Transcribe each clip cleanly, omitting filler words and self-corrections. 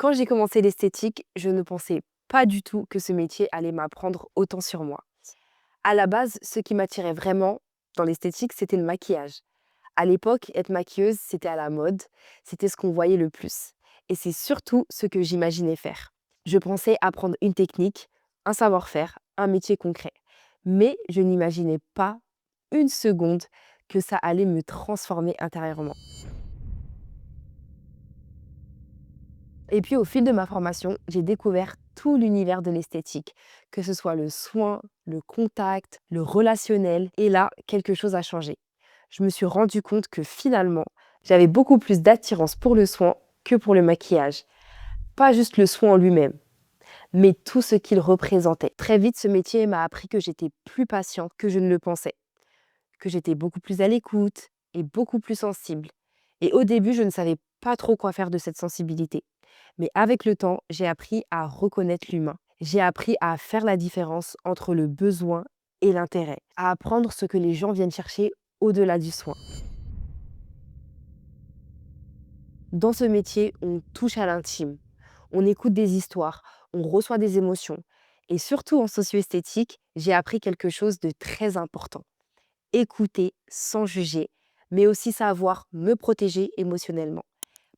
Quand j'ai commencé l'esthétique, je ne pensais pas du tout que ce métier allait m'apprendre autant sur moi. À la base, ce qui m'attirait vraiment dans l'esthétique, c'était le maquillage. À l'époque, être maquilleuse, c'était à la mode, c'était ce qu'on voyait le plus. Et c'est surtout ce que j'imaginais faire. Je pensais apprendre une technique, un savoir-faire, un métier concret. Mais je n'imaginais pas une seconde que ça allait me transformer intérieurement. Et puis au fil de ma formation, j'ai découvert tout l'univers de l'esthétique, que ce soit le soin, le contact, le relationnel. Et là, quelque chose a changé. Je me suis rendu compte que finalement, j'avais beaucoup plus d'attirance pour le soin que pour le maquillage. Pas juste le soin en lui-même, mais tout ce qu'il représentait. Très vite, ce métier m'a appris que j'étais plus patiente que je ne le pensais, que j'étais beaucoup plus à l'écoute et beaucoup plus sensible. Et au début, je ne savais pas trop quoi faire de cette sensibilité. Mais avec le temps, j'ai appris à reconnaître l'humain. J'ai appris à faire la différence entre le besoin et l'intérêt, à apprendre ce que les gens viennent chercher au-delà du soin. Dans ce métier, on touche à l'intime, on écoute des histoires, on reçoit des émotions. Et surtout en socio-esthétique, j'ai appris quelque chose de très important. Écouter sans juger, mais aussi savoir me protéger émotionnellement.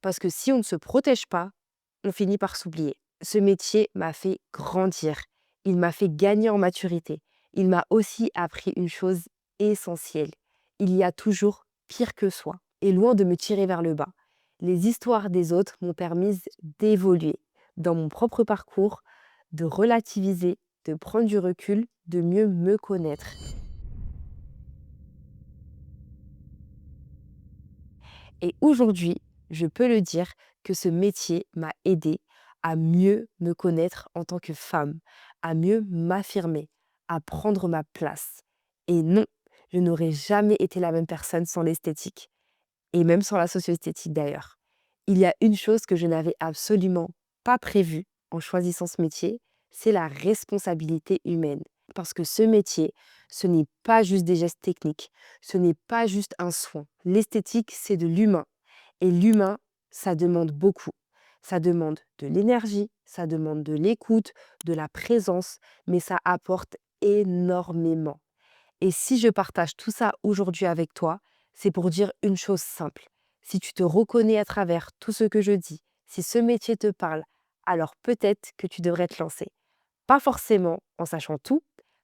Parce que si on ne se protège pas, on finit par s'oublier. Ce métier m'a fait grandir. Il m'a fait gagner en maturité. Il m'a aussi appris une chose essentielle. Il y a toujours pire que soi. Et loin de me tirer vers le bas, les histoires des autres m'ont permis d'évoluer dans mon propre parcours, de relativiser, de prendre du recul, de mieux me connaître. Et aujourd'hui, je peux le dire que ce métier m'a aidée à mieux me connaître en tant que femme, à mieux m'affirmer, à prendre ma place. Et non, je n'aurais jamais été la même personne sans l'esthétique, et même sans la socio-esthétique d'ailleurs. Il y a une chose que je n'avais absolument pas prévue en choisissant ce métier, c'est la responsabilité humaine. Parce que ce métier, ce n'est pas juste des gestes techniques, ce n'est pas juste un soin. L'esthétique, c'est de l'humain. Et l'humain, ça demande beaucoup. Ça demande de l'énergie, ça demande de l'écoute, de la présence, mais ça apporte énormément. Et si je partage tout ça aujourd'hui avec toi, c'est pour dire une chose simple. Si tu te reconnais à travers tout ce que je dis, si ce métier te parle, alors peut-être que tu devrais te lancer. Pas forcément en sachant tout,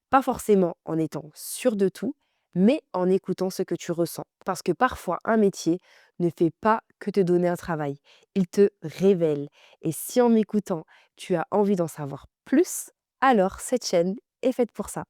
pas forcément en étant sûr de tout, mais en écoutant ce que tu ressens. Parce que parfois, un métier ne fait pas que te donner un travail, il te révèle. Et si en m'écoutant, tu as envie d'en savoir plus, alors cette chaîne est faite pour ça.